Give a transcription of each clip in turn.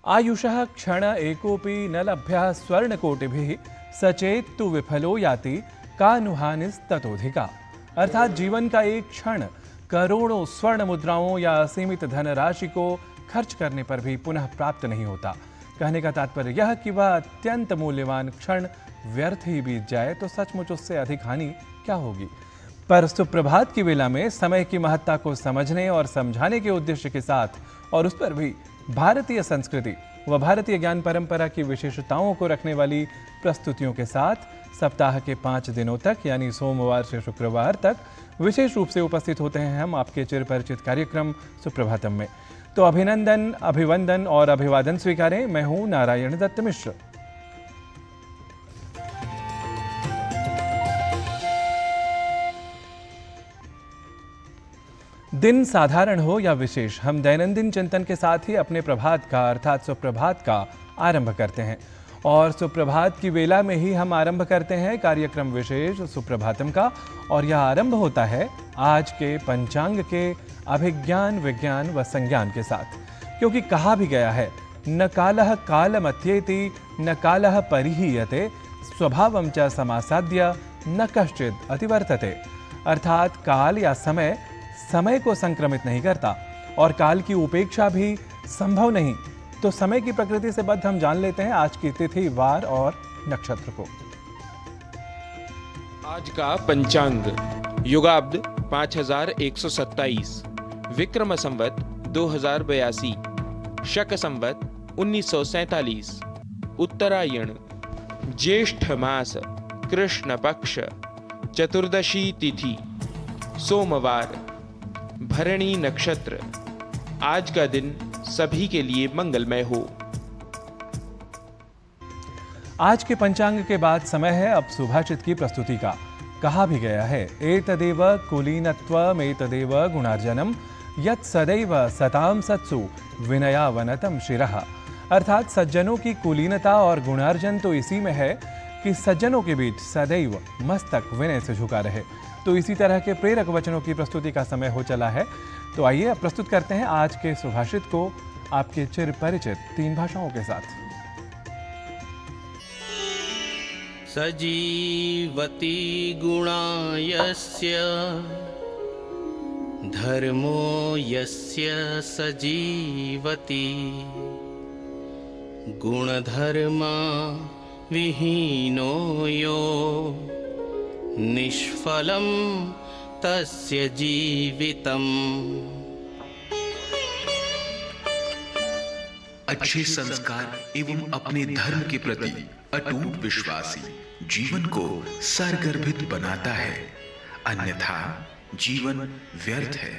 आयुषः क्षण एकोपि न लभ्यः स्वर्णकोटिभिः सचेत्तु विफलो याति कानुहानिस्ततोधिका। अर्थात जीवन का एक क्षण करोड़ों स्वर्ण मुद्राओं या असीमित धनराशि को खर्च करने पर भी पुनः प्राप्त नहीं होता। कहने का तात्पर्य यह कि वह अत्यंत मूल्यवान क्षण व्यर्थ ही बीत जाए तो सचमुच उससे अधिक हानि क्या होगी। पर सुप्रभात की वेला में समय की महत्ता को समझने और समझाने के उद्देश्य के साथ और उस पर भी भारतीय संस्कृति व भारतीय ज्ञान परंपरा की विशेषताओं को रखने वाली प्रस्तुतियों के साथ सप्ताह के 5 दिनों तक यानी सोमवार से शुक्रवार तक विशेष रूप से उपस्थित होते हैं हम आपके चिरपरिचित कार्यक्रम सुप्रभातम में। तो अभिनंदन, अभिवंदन और अभिवादन स्वीकारें। मैं हूं नारायण दत्त मिश्र। दिन साधारण हो या विशेष, हम दैनंदिन चिंतन के साथ ही अपने प्रभात का अर्थात सुप्रभात का आरंभ करते हैं और सुप्रभात की वेला में ही हम आरंभ करते हैं कार्यक्रम विशेष सुप्रभातम का। और यह आरंभ होता है आज के पंचांग के अभिज्ञान, विज्ञान व संज्ञान के साथ, क्योंकि कहा भी गया है न कालः कालमत्येति न कालः परिहीयते स्वभावं च समासाद्य न कश्चित् अतिवर्तते। अर्थात काल या समय समय को संक्रमित नहीं करता और काल की उपेक्षा भी संभव नहीं। तो समय की प्रकृति से बद्ध हम जान लेते हैं आज की तिथि, वार और नक्षत्र को। आज का पंचांग युगाब्द 5127, विक्रम संवत 2082, शक संवत 1947, उत्तरायण, ज्येष्ठ मास, कृष्ण पक्ष, चतुर्दशी तिथि, सोमवार, भरणी नक्षत्र। आज का दिन सभी के लिए मंगलमय हो। आज के पंचांग के बाद समय है अब सुभाषित की प्रस्तुति का। कहा भी गया है एतदेव कुलीनत्वमेतदेव गुणार्जनम यत् सदैव सताम सत्सु विनयावनतम शिरः। अर्थात सज्जनों की कुलीनता और गुणार्जन तो इसी में है कि सज्जनों के बीच सदैव मस्तक विनय से झुका रहे। तो इसी तरह के प्रेरक वचनों की प्रस्तुति का समय हो चला है। तो आइए अब प्रस्तुत करते हैं आज के सुभाषित को आपके चिर परिचित 3 भाषाओं के साथ। सजीवति गुणा यस्य धर्मो यस्य सजीवति गुणधर्मा विहीनो यो निष्फलं तस्य जीवितम्। अच्छे संस्कार एवं अपने धर्म के प्रति अटूट विश्वासी जीवन को सरगर्भित बनाता है, अन्यथा जीवन व्यर्थ है।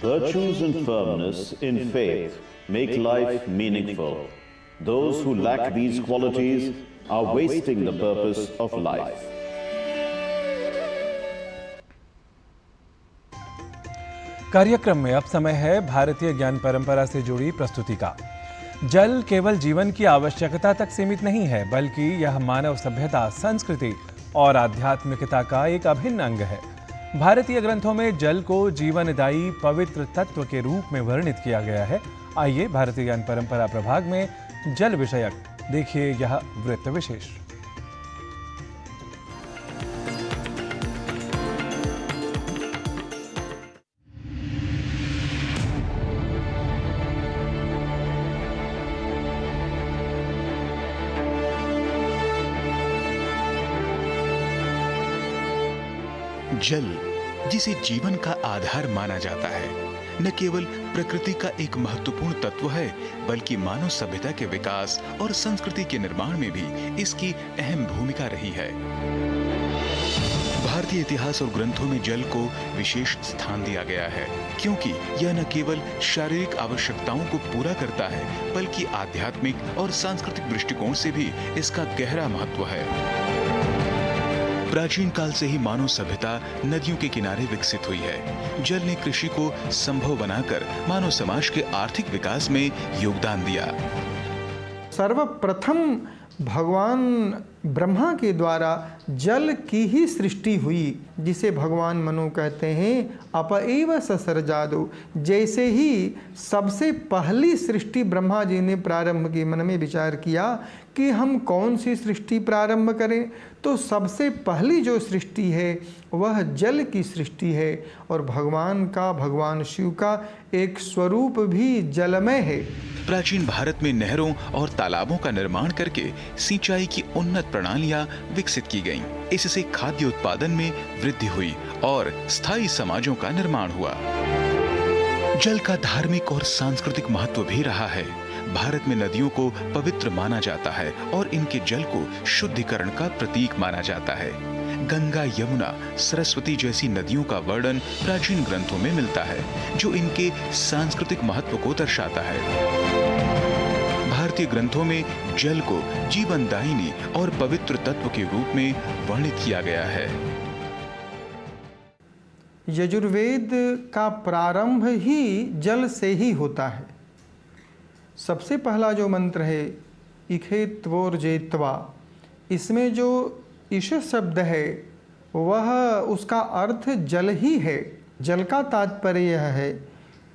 Virtues and firmness in faith make life meaningful. Those who lack these qualities are wasting the purpose of life. कार्यक्रम में अब समय है भारतीय ज्ञान परंपरा से जुड़ी प्रस्तुति का। जल केवल जीवन की आवश्यकता तक सीमित नहीं है, बल्कि यह मानव सभ्यता, संस्कृति और आध्यात्मिकता का एक अभिन्न अंग है। भारतीय ग्रंथों में जल को जीवनदायी पवित्र तत्व के रूप में वर्णित किया गया है। आइए भारतीय ज्ञान परंपरा प्रभाग में जल विषयक देखिए यह वृत्त विशेष। जल, जिसे जीवन का आधार माना जाता है, न केवल प्रकृति का एक महत्वपूर्ण तत्व है, बल्कि मानव सभ्यता के विकास और संस्कृति के निर्माण में भी इसकी अहम भूमिका रही है। भारतीय इतिहास और ग्रंथों में जल को विशेष स्थान दिया गया है, क्योंकि यह न केवल शारीरिक आवश्यकताओं को पूरा करता है, बल्कि आध्यात्मिक और सांस्कृतिक दृष्टिकोण से भी इसका गहरा महत्व है। प्राचीन काल से ही मानव सभ्यता नदियों के किनारे विकसित हुई है। जल ने कृषि को संभव बनाकर मानव समाज के आर्थिक विकास में योगदान दिया। सर्वप्रथम भगवान ब्रह्मा के द्वारा जल की ही सृष्टि हुई, जिसे भगवान मनु कहते हैं अपएव ससर्जादो। जैसे ही सबसे पहली सृष्टि ब्रह्मा जी ने प्रारंभ की, मन में विचार किया कि हम कौन सी सृष्टि प्रारंभ करें, तो सबसे पहली जो सृष्टि है वह जल की सृष्टि है। और भगवान शिव का एक स्वरूप भी जलमय है। प्राचीन भारत में नहरों और तालाबों का निर्माण करके सिंचाई की उन्नत प्रणालियां विकसित की गईं। इससे खाद्य उत्पादन में वृद्धि हुई और स्थायी समाजों का निर्माण हुआ। जल का धार्मिक और सांस्कृतिक महत्व भी रहा है। भारत में नदियों को पवित्र माना जाता है और इनके जल को शुद्धिकरण का प्रतीक माना जाता है। गंगा, यमुना, सरस्वती जैसी नदियों का वर्णन प्राचीन ग्रंथों में मिलता है, जो इनके सांस्कृतिक महत्व को दर्शाता है। भारतीय ग्रंथों में जल को जीवनदायिनी और पवित्र तत्व के रूप में वर्णित किया गया है। यजुर्वेद का प्रारंभ ही जल से ही होता है। सबसे पहला जो मंत्र है इखेत्वोर्जेत्वा, इसमें जो ईश शब्द है वह उसका अर्थ जल ही है। जल का तात्पर्य यह है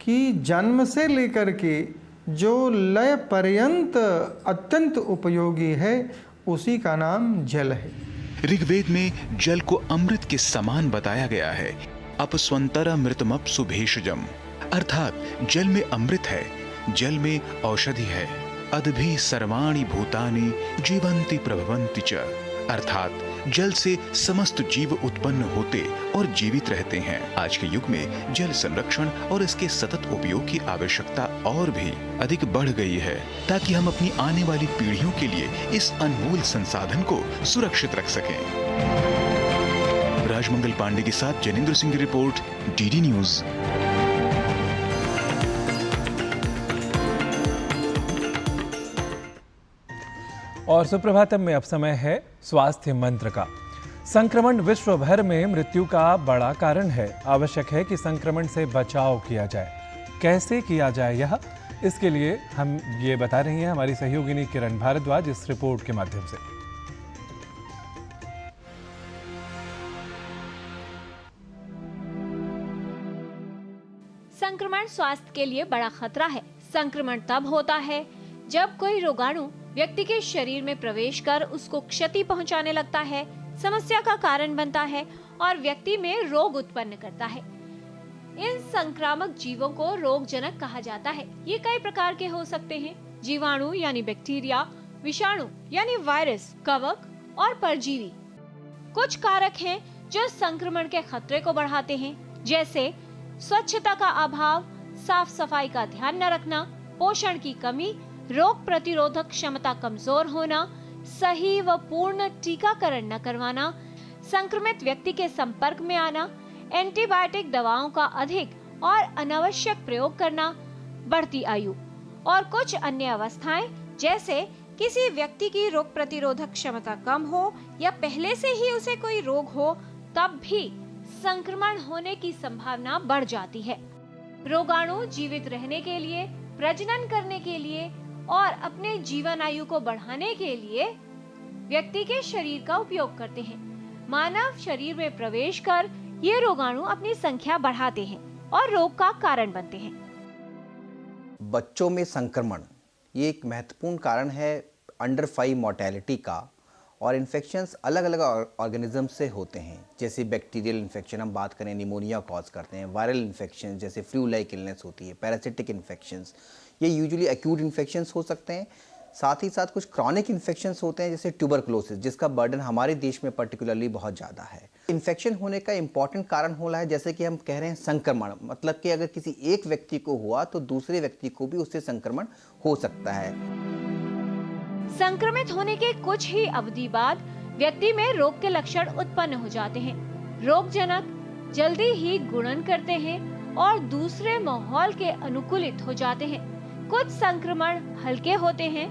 कि जन्म से लेकर के जो लय पर्यंत अत्यंत उपयोगी है, उसी का नाम जल है। ऋग्वेद में जल को अमृत के समान बताया गया है। अपस्वंतर मृतमप्सु भेषजम, अर्थात जल में अमृत है, जल में औषधि है। अदभि सर्वाणि भूतानि जीवंति प्रभवन्ति च, अर्थात जल से समस्त जीव उत्पन्न होते और जीवित रहते हैं। आज के युग में जल संरक्षण और इसके सतत उपयोग की आवश्यकता और भी अधिक बढ़ गई है, ताकि हम अपनी आने वाली पीढ़ियों के लिए इस अनमोल संसाधन को सुरक्षित रख सकें। राजमंगल पांडे के साथ जनेंद्र सिंह की रिपोर्ट, डीडी न्यूज। और सुप्रभातम में अब समय है स्वास्थ्य मंत्र का। संक्रमण विश्व भर में मृत्यु का बड़ा कारण है। आवश्यक है कि संक्रमण से बचाव किया जाए। कैसे किया जाए यह, इसके लिए हम ये बता रही हैं हमारी सहयोगिनी किरण भारद्वाज इस रिपोर्ट के माध्यम से। संक्रमण स्वास्थ्य के लिए बड़ा खतरा है। संक्रमण तब होता है जब कोई रोगाणु व्यक्ति के शरीर में प्रवेश कर उसको क्षति पहुंचाने लगता है, समस्या का कारण बनता है और व्यक्ति में रोग उत्पन्न करता है। इन संक्रामक जीवों को रोगजनक कहा जाता है। ये कई प्रकार के हो सकते हैं। जीवाणु यानी बैक्टीरिया, विषाणु यानी वायरस, कवक और परजीवी। कुछ कारक हैं जो संक्रमण के खतरे को बढ़ाते हैं, जैसे स्वच्छता का अभाव, साफ सफाई का ध्यान न रखना, पोषण की कमी, रोग प्रतिरोधक क्षमता कमजोर होना, सही व पूर्ण टीकाकरण न करवाना, संक्रमित व्यक्ति के संपर्क में आना, एंटीबायोटिक दवाओं का अधिक और अनावश्यक प्रयोग करना, बढ़ती आयु और कुछ अन्य अवस्थाएं, जैसे किसी व्यक्ति की रोग प्रतिरोधक क्षमता कम हो या पहले से ही उसे कोई रोग हो, तब भी संक्रमण होने की संभावना बढ़ जाती है। रोगाणु जीवित रहने के लिए, प्रजनन करने के लिए और अपने जीवन आयु को बढ़ाने के लिए व्यक्ति के शरीर का उपयोग करते हैं। मानव शरीर में प्रवेश कर ये रोगाणु अपनी संख्या बढ़ाते हैं और रोग का कारण बनते हैं। बच्चों में संक्रमण ये एक महत्वपूर्ण कारण है अंडर 5 मोर्टेलिटी का, और इन्फेक्शंस अलग अलग ऑर्गेनिज्म से होते हैं। जैसे बैक्टीरियल इन्फेक्शन हम बात करें, निमोनिया कॉज करते हैं। वायरल इन्फेक्शन जैसे फ्लू लाइक इलनेस होती है। पैरासिटिक इन्फेक्शंस ये यूजुअली एक्यूट इन्फेक्शंस हो सकते हैं। साथ ही साथ कुछ क्रॉनिक इन्फेक्शंस होते हैं, जैसे ट्यूबरकुलोसिस, जिसका बर्डन हमारे देश में पर्टिकुलरली बहुत ज़्यादा है। इन्फेक्शन होने का इंपॉर्टेंट कारण हो रहा है, जैसे कि हम कह रहे हैं संक्रमण, मतलब कि अगर किसी एक व्यक्ति को हुआ तो दूसरे व्यक्ति को भी उससे संक्रमण हो सकता है। संक्रमित होने के कुछ ही अवधि बाद व्यक्ति में रोग के लक्षण उत्पन्न हो जाते हैं। रोगजनक जल्दी ही गुणन करते हैं और दूसरे माहौल के अनुकूलित हो जाते हैं। कुछ संक्रमण हल्के होते हैं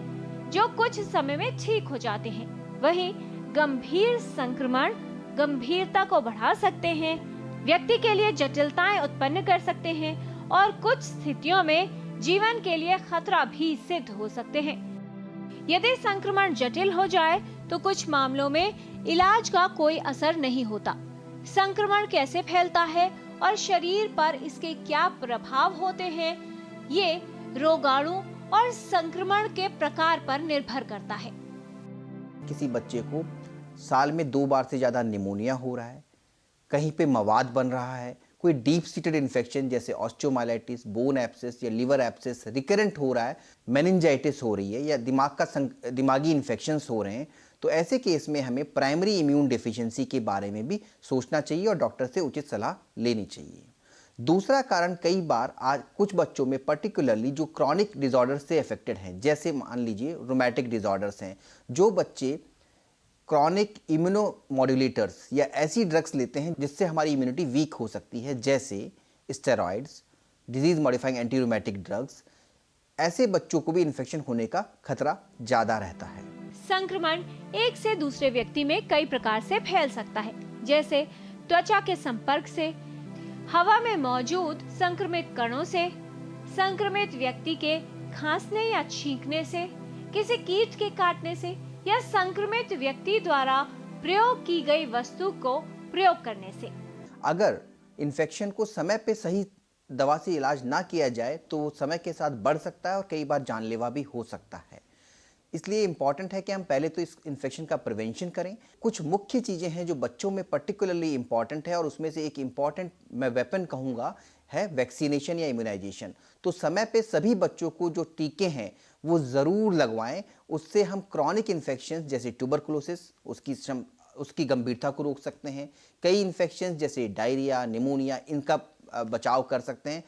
जो कुछ समय में ठीक हो जाते हैं। वहीं गंभीर संक्रमण गंभीरता को बढ़ा सकते हैं, व्यक्ति के लिए जटिलताएं उत्पन्न कर सकते हैं और कुछ स्थितियों में जीवन के लिए खतरा भी सिद्ध हो सकते हैं। यदि संक्रमण जटिल हो जाए तो कुछ मामलों में इलाज का कोई असर नहीं होता। संक्रमण कैसे फैलता है और शरीर पर इसके क्या प्रभाव होते हैं, ये रोगाणु और संक्रमण के प्रकार पर निर्भर करता है। किसी बच्चे को साल में 2 बार से ज़्यादा निमोनिया हो रहा है, कहीं पे मवाद बन रहा है, कोई डीप सीटेड इन्फेक्शन जैसे ऑस्टियोमाइलाइटिस, बोन एब्सेस या लिवर एब्सेस रिकरेंट हो रहा है, मेनिंजाइटिस हो रही है या दिमागी इन्फेक्शंस हो रहे हैं, तो ऐसे केस में हमें प्राइमरी इम्यून डेफिशिएंसी के बारे में भी सोचना चाहिए और डॉक्टर से उचित सलाह लेनी चाहिए। दूसरा कारण कई बार आज कुछ बच्चों में पर्टिकुलरली जो क्रॉनिक डिसऑर्डर से अफेक्टेड हैं, जैसे मान लीजिए रोमैटिक डिसऑर्डर्स हैं, जो बच्चे क्रॉनिक इम्यूनोमॉड्यूलेटर्स या ऐसी ड्रग्स लेते हैं जिससे हमारी इम्यूनिटी वीक हो सकती है, जैसे steroids, disease modifying anti rheumatic drugs, ऐसे बच्चों को भी इन्फेक्शन होने का खतरा ज़्यादा रहता है। संक्रमण एक से दूसरे व्यक्ति में कई प्रकार से फैल सकता है, जैसे त्वचा के संपर्क से, हवा में मौजूद संक्रमित कणों से, संक्रमित व्यक्ति के खांसने या छींकने से, किसी कीट के काटने से या संक्रमित व्यक्ति द्वारा प्रयोग की गई वस्तु को प्रयोग करने से। अगर इन्फेक्शन को समय पे सही दवा से इलाज ना किया जाए तो वो समय के साथ बढ़ सकता है और कई बार जानलेवा भी हो सकता है। इसलिए इम्पॉर्टेंट है कि हम पहले तो इस इन्फेक्शन का प्रिवेंशन करें। कुछ मुख्य चीज़ें हैं जो बच्चों में पर्टिकुलरली इम्पॉर्टेंट है और उसमें से एक इम्पॉर्टेंट मैं वेपन कहूँगा है वैक्सीनेशन या इम्यूनाइजेशन। तो समय पे सभी बच्चों को जो टीके हैं वो ज़रूर लगवाएं। उससे हम क्रॉनिक इन्फेक्शन जैसे ट्यूबरकुलोसिस उसकी गंभीरता को रोक सकते हैं। कई इन्फेक्शन जैसे डायरिया, निमोनिया, इनका बचाव कर सकते हैं।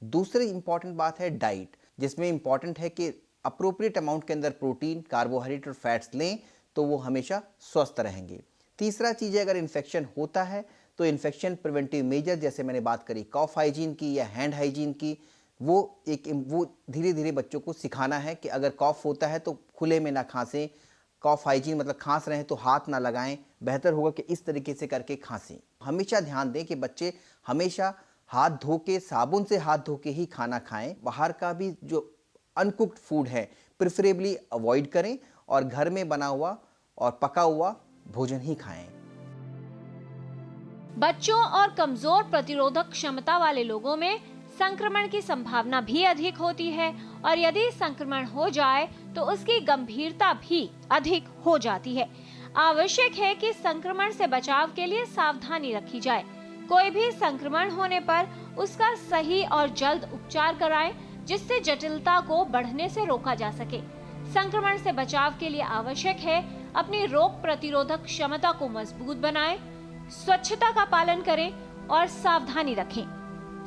दूसरी इम्पॉर्टेंट बात है डाइट, जिसमें इम्पॉर्टेंट है कि अप्रोप्रिएट अमाउंट के अंदर प्रोटीन, कार्बोहाइड्रेट और फैट्स लें तो वो हमेशा स्वस्थ रहेंगे। तीसरा चीज़ है, अगर इन्फेक्शन होता है तो इन्फेक्शन प्रिवेंटिव मेजर जैसे मैंने बात करी कॉफ हाइजीन की या हैंड हाइजीन की, वो धीरे धीरे बच्चों को सिखाना है कि अगर कॉफ होता है तो खुले में ना खांसें। कॉफ हाइजीन मतलब खांस रहे हैं तो हाथ ना लगाएं, बेहतर होगा कि इस तरीके से करके खांसें। हमेशा ध्यान दें कि बच्चे हमेशा हाथ धो के, साबुन से हाथ धो के ही खाना खाएं। बाहर का भी जो अनकुक्ड फूड है प्रेफरेबली अवॉइड करें और घर में बना हुआ और पका हुआ भोजन ही खाएं। बच्चों और कमजोर प्रतिरोधक क्षमता वाले लोगों में संक्रमण की संभावना भी अधिक होती है और यदि संक्रमण हो जाए तो उसकी गंभीरता भी अधिक हो जाती है। आवश्यक है कि संक्रमण से बचाव के लिए सावधानी रखी जाए। कोई भी संक्रमण होने पर उसका सही और जल्द उपचार कराएं, जिससे जटिलता को बढ़ने से रोका जा सके। संक्रमण से बचाव के लिए आवश्यक है अपनी रोग प्रतिरोधक क्षमता को मजबूत बनाएं, स्वच्छता का पालन करें और सावधानी रखें।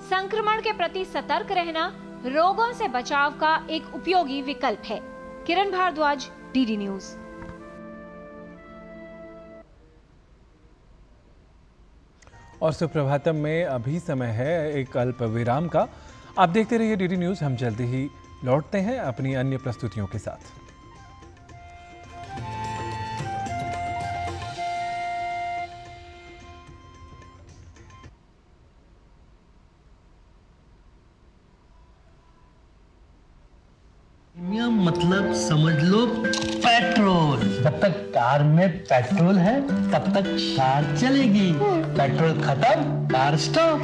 संक्रमण के प्रति सतर्क रहना रोगों से बचाव का एक उपयोगी विकल्प है। किरण भारद्वाज, डीडी न्यूज। और सुप्रभातम में अभी समय है एक अल्प विराम का। आप देखते रहिए डीडी न्यूज। हम जल्दी ही लौटते हैं अपनी अन्य प्रस्तुतियों के साथ। मतलब समझ लो पेट्रोल। जब तक कार में पेट्रोल है तब तक कार चलेगी, पेट्रोल खत्म कार स्टॉप।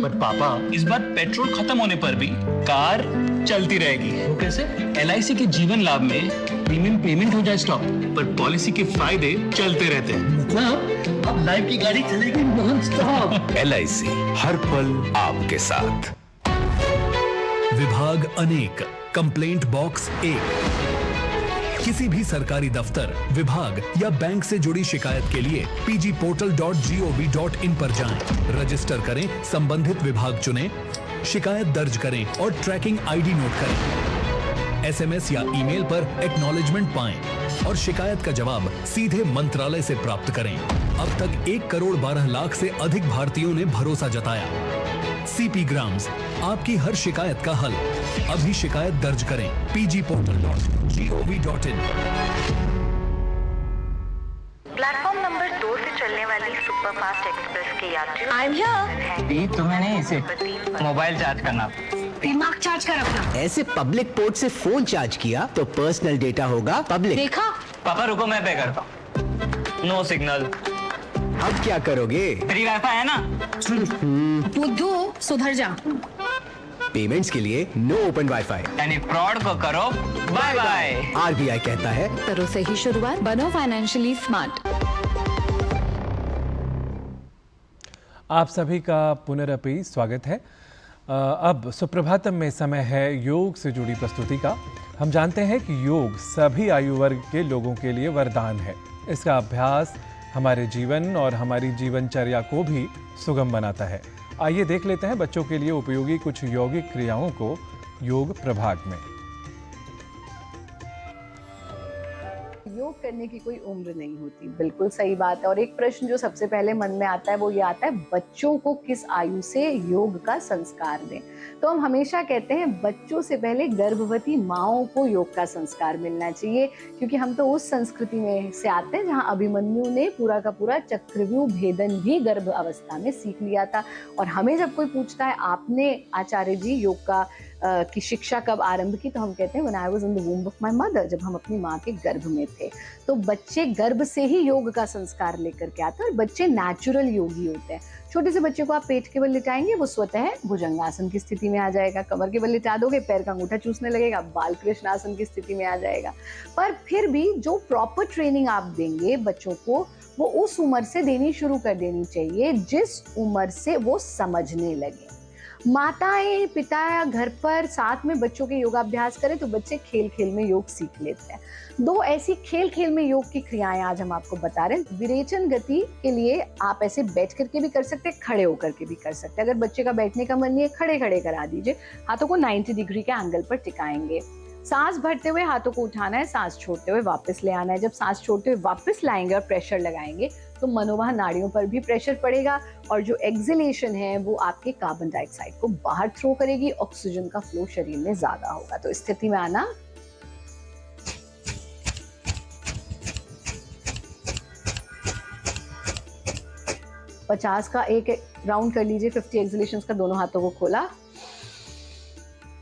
पर पापा, इस बार पेट्रोल खत्म होने पर भी कार चलती रहेगी। वो कैसे? LIC के जीवन लाभ में प्रीमियम पेमेंट हो जाए स्टॉप, पर पॉलिसी के फायदे चलते रहते हैं। मतलब अब लाइफ की गाड़ी चलेगी नॉन स्टॉप। LIC हर पल आपके साथ। विभाग अनेक, कंप्लेंट बॉक्स 1। किसी भी सरकारी दफ्तर, विभाग या बैंक से जुड़ी शिकायत के लिए pgportal.gov.in पर जाएं, रजिस्टर करें, संबंधित विभाग चुनें, शिकायत दर्ज करें और ट्रैकिंग ID नोट करें। SMS या ईमेल पर एक्नॉलेजमेंट पाएं और शिकायत का जवाब सीधे मंत्रालय से प्राप्त करें। अब तक 1 करोड़ 12 लाख से अधिक भारतीयों ने भरोसा जताया। CP ग्राम्स, आपकी हर शिकायत का हल। अभी शिकायत दर्ज करें pgportal.gov.in। प्लेटफॉर्म नंबर 2 से चलने वाली सुपरफास्ट एक्सप्रेस के यात्री तुम्हें नहीं, इसे मोबाइल चार्ज करना। दिमाग चार्ज कर अपना। ऐसे पब्लिक पोर्ट से फोन चार्ज किया तो पर्सनल डेटा होगा पब्लिक। देखा? पापा रुको, मैं पे करता हूँ। No signal. अब क्या करोगे? फ्री वाईफाई है ना। बुद्धू सुधर जा। पेमेंट्स के लिए नो ओपन वाईफाई, यानी फ्रॉड को करो बाय बाय। आरबीआई कहता है करो सही शुरुआत, बनो फाइनेंशियली स्मार्ट। आप सभी का पुनरपि स्वागत है। अब सुप्रभातम में समय है योग से जुड़ी प्रस्तुति का। हम जानते हैं कि योग सभी आयु वर्ग के लोगों के लिए वरदान है। इसका अभ्यास हमारे जीवन और हमारी जीवनचर्या को भी सुगम बनाता है। आइए देख लेते हैं बच्चों के लिए उपयोगी कुछ यौगिक क्रियाओं को योग प्रभाग में। योग करने की कोई उम्र नहीं होती, बिल्कुल सही बात है। और एक प्रश्न जो सबसे पहले मन में आता है वो ये आता है, बच्चों को किस आयु से योग का संस्कार दें। तो हम हमेशा कहते हैं बच्चों से पहले गर्भवती माओं को योग का संस्कार मिलना चाहिए, क्योंकि हम तो उस संस्कृति में से आते हैं जहाँ अभिमन्यु ने पूरा का पूरा चक्रव्यूह भेदन भी गर्भ अवस्था में सीख लिया था। और हमें जब कोई पूछता है आपने आचार्य जी योग का की शिक्षा कब आरंभ की, तो हम कहते हैं when I was in the womb of my mother, जब हम अपनी माँ के गर्भ में थे। तो बच्चे गर्भ से ही योग का संस्कार लेकर के आते हैं और बच्चे नेचुरल योगी होते हैं। छोटे से बच्चे को आप पेट के बल लिटाएंगे, वो स्वतः भुजंगासन की स्थिति में आ जाएगा। कमर के बल लिटा दोगे, पैर का अंगूठा चूसने लगेगा, बाल कृष्णासन की स्थिति में आ जाएगा। पर फिर भी जो प्रॉपर ट्रेनिंग आप देंगे बच्चों को, वो उस उम्र से देनी शुरू कर देनी चाहिए जिस उम्र से वो समझने लगे। माताएं पिता घर पर साथ में बच्चों के योगाभ्यास करें तो बच्चे खेल खेल में योग सीख लेते हैं। दो ऐसी खेल खेल में योग की क्रियाएं आज हम आपको बता रहे हैं। विरेचन गति के लिए आप ऐसे बैठ करके भी कर सकते हैं, खड़े होकर के भी कर सकते हैं। अगर बच्चे का बैठने का मन नहीं है, खड़े खड़े करा दीजिए। हाथों को 90 डिग्री के एंगल पर टिकाएंगे। सांस भरते हुए हाथों को उठाना है, सांस छोड़ते हुए वापस ले आना है। जब सांस छोड़ते हुए वापस लाएंगे और प्रेशर लगाएंगे तो मनोवाह नाड़ियों पर भी प्रेशर पड़ेगा और जो एक्सहेलेशन है वो आपके कार्बन डाइऑक्साइड को बाहर थ्रो करेगी, ऑक्सीजन का फ्लो शरीर में ज्यादा होगा। तो इस स्थिति में आना, पचास का एक राउंड कर लीजिए, 50 एक्सहेलेशंस का, दोनों हाथों को खोला,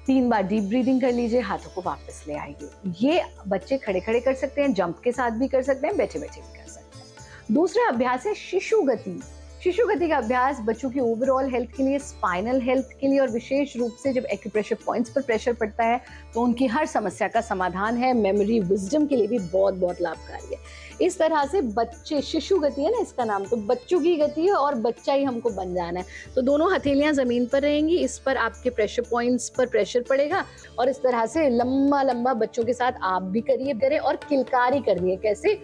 3 बार डीप ब्रीदिंग कर लीजिए, हाथों को वापस ले आइए। ये बच्चे खड़े खड़े कर सकते हैं, जंप के साथ भी कर सकते हैं, बैठे बैठे भी कर सकते हैं। दूसरा अभ्यास है शिशु गति। शिशु गति का अभ्यास बच्चों की ओवरऑल हेल्थ के लिए, स्पाइनल हेल्थ के लिए और विशेष रूप से जब एक्यूप्रेशर पॉइंट्स पर प्रेशर पड़ता है तो उनकी हर समस्या का समाधान है। मेमोरी विजडम के लिए भी बहुत बहुत लाभकारी है। इस तरह से बच्चे, शिशु गति है ना इसका नाम, तो बच्चों की गति है और बच्चा ही हमको बन जाना है। तो दोनों हथेलियां जमीन पर रहेंगी, इस पर आपके प्रेशर पॉइंट्स पर प्रेशर पड़ेगा और इस तरह से लंबा लंबा बच्चों के साथ आप भी करें और किलकारी करनी है। कैसे?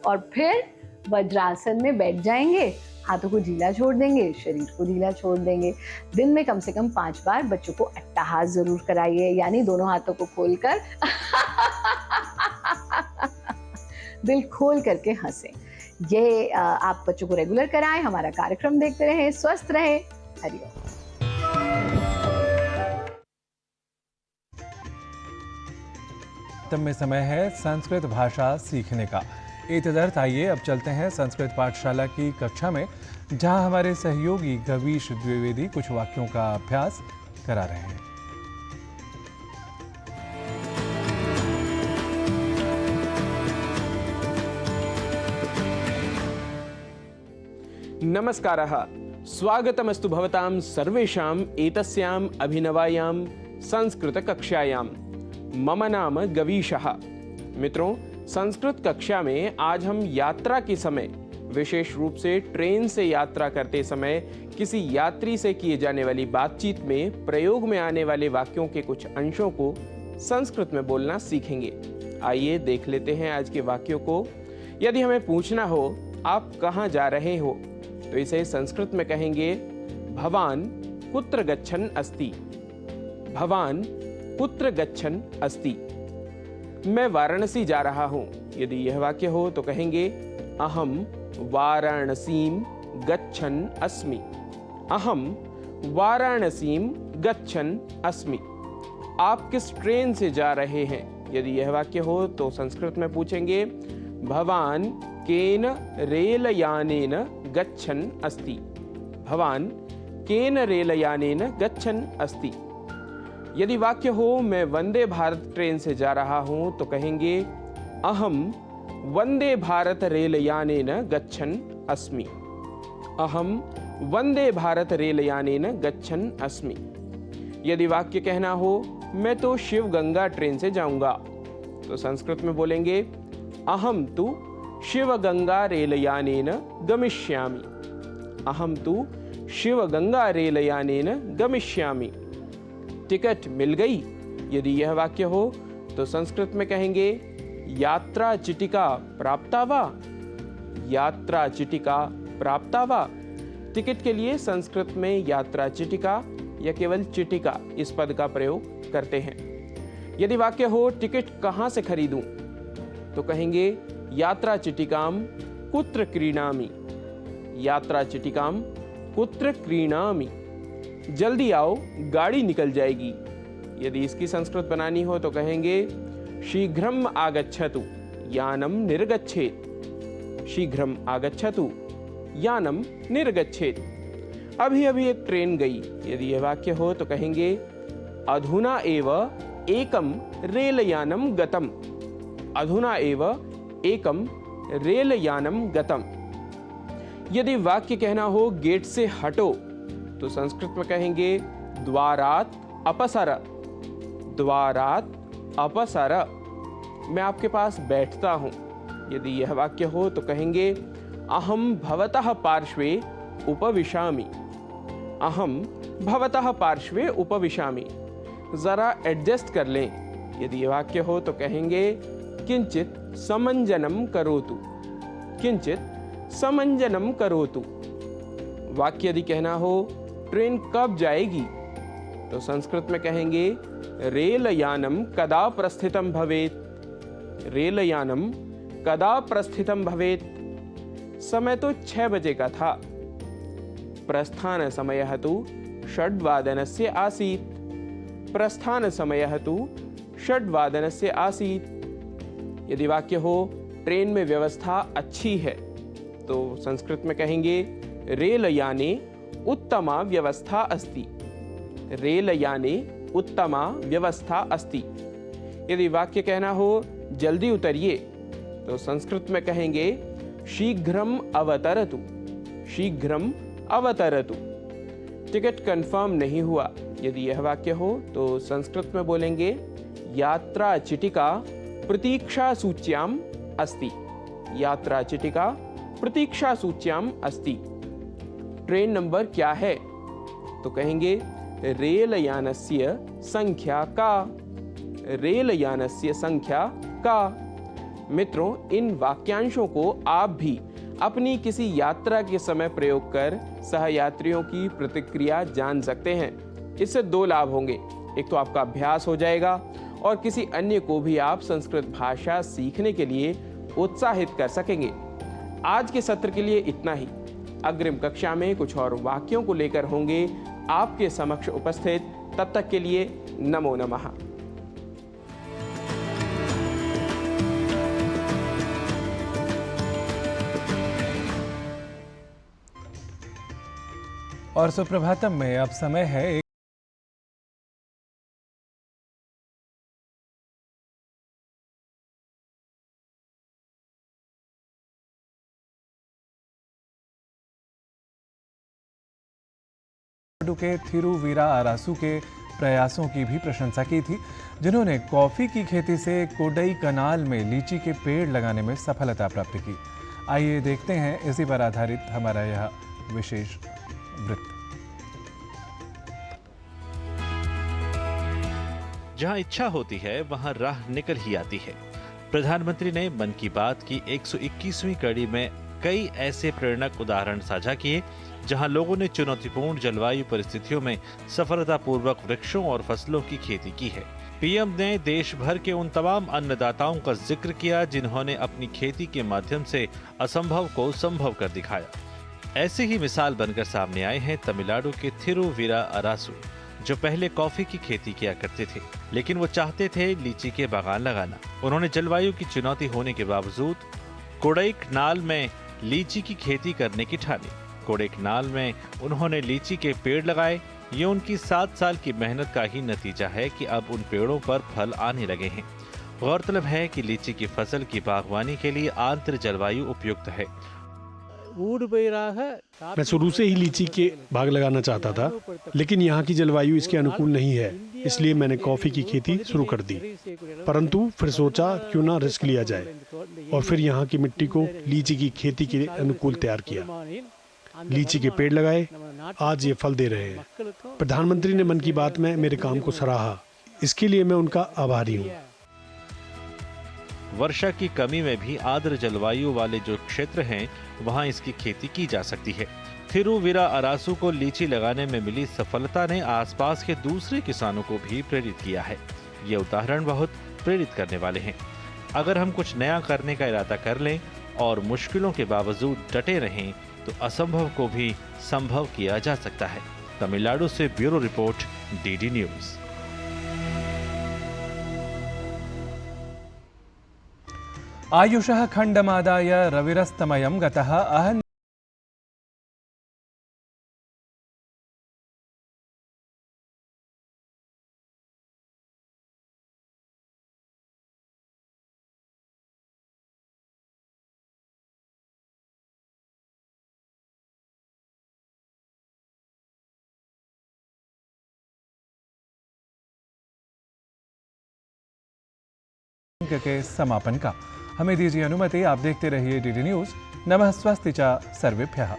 और फिर वज्रासन में बैठ जाएंगे, हाथों को ढीला छोड़ देंगे, शरीर को ढीला छोड़ देंगे। दिन में कम से कम 5 बार बच्चों को अट्टहास जरूर कराइए, यानी दोनों हाथों को खोलकर दिल खोल करके हंसें। ये आप बच्चों को रेगुलर कराएं। हमारा कार्यक्रम देखते रहें, स्वस्थ रहें। हरिओम। तब में समय है संस्कृत भाषा सीखने का। इतदर्थ आइए अब चलते हैं संस्कृत पाठशाला की कक्षा में, जहां हमारे सहयोगी गवीश द्विवेदी कुछ वाक्यों का अभ्यास करा रहे हैं। नमस्कारः, स्वागतमस्तु भवतां सर्वेषाम् एतस्याम् अभिनवायां संस्कृतकक्षायां। मम नाम गवीशः। मित्रों, संस्कृत कक्षा में आज हम यात्रा के समय, विशेष रूप से ट्रेन से यात्रा करते समय किसी यात्री से किए जाने वाली बातचीत में प्रयोग में आने वाले वाक्यों के कुछ अंशों को संस्कृत में बोलना सीखेंगे। आइए देख लेते हैं आज के वाक्यों को। यदि हमें पूछना हो आप कहाँ जा रहे हो, तो इसे संस्कृत में कहेंगे भवान कुत्र गच्छन् अस्ति। भवान कुत्र गच्छन् अस्ति। मैं वाराणसी जा रहा हूं। यदि यह वाक्य हो तो कहेंगे अहम वाराणसीम गच्छन् अस्मि। अहम वाराणसीम गच्छन् अस्मि। आप किस ट्रेन से जा रहे हैं? यदि यह वाक्य हो तो संस्कृत में पूछेंगे भवान केन रेलयानेन गच्छन् अस्ति। भवान केन रेलयानेन गच्छन् अस्ति। यदि वाक्य हो मैं वंदे भारत ट्रेन से जा रहा हूं तो कहेंगे अहम वंदे भारत रेलयानेन गच्छन् अस्मि। अहम वंदे भारत रेलयानेन गच्छन् अस्मि। यदि वाक्य कहना हो मैं तो शिव गंगा ट्रेन से जाऊंगा तो संस्कृत में बोलेंगे अहम तु शिव गंगा रेलयानेन गमिष्यामि। अहम तु शिव गंगा रेलयानेन गमिष्यामि। टिकट मिल गई यदि यह वाक्य हो तो संस्कृत में कहेंगे यात्रा चिटिका प्राप्ता वा। यात्रा चिटिका प्राप्ता वा। टिकट के लिए संस्कृत में यात्रा चिटिका या केवल चिटिका इस पद का प्रयोग करते हैं। यदि वाक्य हो टिकट कहाँ से खरीदूं तो कहेंगे यात्रा चिटिकाम कुत्र क्रीणामि। यात्रा चिटिकाम कुत्र क्रीणामि। जल्दी आओ गाड़ी निकल जाएगी। यदि इसकी संस्कृत बनानी हो तो कहेंगे शीघ्रम आगच्छतु यानम निर्गच्छेत। शीघ्रम आगच्छतु यानम निर्गच्छेत। अभी अभी एक ट्रेन गई यदि यह वाक्य हो तो कहेंगे अधुना एव एकम रेलयानम गतम। अधुना एव एकम रेलयानम गतम। यदि वाक्य कहना हो गेट से हटो तो संस्कृत में कहेंगे द्वारात अपसर। द्वारात अपसर। मैं आपके पास बैठता हूं। यदि यह वाक्य हो तो कहेंगे अहम भवतः पार्श्वे उपविशामि। अहम भवतः पार्श्वे उपविशामि। जरा एडजस्ट कर लें। यदि यह वाक्य हो तो कहेंगे किंचित समंजनम करोतु। किंचित समंजनम करोतु। वाक्य यदि कहना हो ट्रेन कब जाएगी तो संस्कृत में कहेंगे रेलयानम कदा प्रस्थितम भवेत। रेलयानम कदा प्रस्थितम भवेत। समय तो 6 बजे का था। प्रस्थान समयः तु 6:00 आसीत्। प्रस्थान समयः तु 6:00 आसीत्। यदि वाक्य हो ट्रेन में व्यवस्था अच्छी है तो संस्कृत में कहेंगे रेलयाने उत्तमा व्यवस्था अस्ति। रेलयाने उत्तमा व्यवस्था अस्ति। यदि वाक्य कहना हो जल्दी उतरिए तो संस्कृत में कहेंगे शीघ्रम अवतरतु। शीघ्रम अवतरतु। टिकट कंफर्म नहीं हुआ यदि यह वाक्य हो तो संस्कृत में बोलेंगे यात्रा चिटिका प्रतीक्षा सूच्याम अस्ति। यात्रा चिटिका प्रतीक्षा सूच्याम अस्ति। ट्रेन नंबर क्या है तो कहेंगे रेलयानस्य संख्या का। रेलयानस्य संख्या का। मित्रों इन वाक्यांशों को आप भी अपनी किसी यात्रा के समय प्रयोग कर सहयात्रियों की प्रतिक्रिया जान सकते हैं। इससे 2 लाभ होंगे। एक तो आपका अभ्यास हो जाएगा और किसी अन्य को भी आप संस्कृत भाषा सीखने के लिए उत्साहित कर सकेंगे। आज के सत्र के लिए इतना ही। अग्रिम कक्षा में कुछ और वाक्यों को लेकर होंगे आपके समक्ष उपस्थित। तब तक के लिए नमो नमः। और सुप्रभातम में अब समय है एक के थिरुवीरा अरासू के प्रयासों की भी प्रशंसा की थी, जिन्होंने कॉफी की खेती से कोडई कनाल में लीची के पेड़ लगाने में सफलता प्राप्त की। आइए देखते हैं इसी पर आधारित हमारा यह विशेष वृत्त। जहां इच्छा होती है वहां राह निकल ही आती है। प्रधानमंत्री ने मन की बात की 121वीं कड़ी में कई ऐसे प्रेरक उदाहरण साझा किए जहां लोगों ने चुनौतीपूर्ण जलवायु परिस्थितियों में सफलतापूर्वक वृक्षों और फसलों की खेती की है। पीएम ने देश भर के उन तमाम अन्नदाताओं का जिक्र किया जिन्होंने अपनी खेती के माध्यम से असंभव को संभव कर दिखाया। ऐसे ही मिसाल बनकर सामने आए हैं तमिलनाडु के थिरुवीरा अरासू, जो पहले कॉफी की खेती किया करते थे, लेकिन वो चाहते थे लीची के बागान लगाना। उन्होंने जलवायु की चुनौती होने के बावजूद कोडई कनाल में लीची की खेती करने की ठानी। कोडेकनाल में उन्होंने लीची के पेड़ लगाए। ये उनकी 7 साल की मेहनत का ही नतीजा है कि अब उन पेड़ों पर फल आने लगे हैं। गौरतलब है कि लीची की फसल की बागवानी के लिए आर्द्र जलवायु उपयुक्त है। मैं शुरू से ही लीची के बाग लगाना चाहता था, लेकिन यहाँ की जलवायु इसके अनुकूल नहीं है, इसलिए मैंने कॉफी की खेती शुरू कर दी। परंतु फिर सोचा क्यों ना रिस्क लिया जाए और फिर यहाँ की मिट्टी को लीची की खेती के अनुकूल तैयार किया। लीची के पेड़ लगाए, आज ये फल दे रहे हैं। प्रधानमंत्री ने मन की बात में मेरे काम को सराहा, इसके लिए मैं उनका आभारी हूँ। वर्षा की कमी में भी आर्द्र जलवायु वाले जो क्षेत्र हैं वहां इसकी खेती की जा सकती है। थिरुवीरा अरासू को लीची लगाने में मिली सफलता ने आसपास के दूसरे किसानों को भी प्रेरित किया है। ये उदाहरण बहुत प्रेरित करने वाले हैं। अगर हम कुछ नया करने का इरादा कर लें और मुश्किलों के बावजूद डटे रहें तो असंभव को भी संभव किया जा सकता है। तमिलनाडु से ब्यूरो रिपोर्ट, डीडी न्यूज। आयुषः खण्डमादाय रविरस्तमयं गतः अहं के समापन का हमें दीजिए अनुमति। आप देखते रहिए डीडी न्यूज। नमः स्वस्ति च सर्वेभ्यः।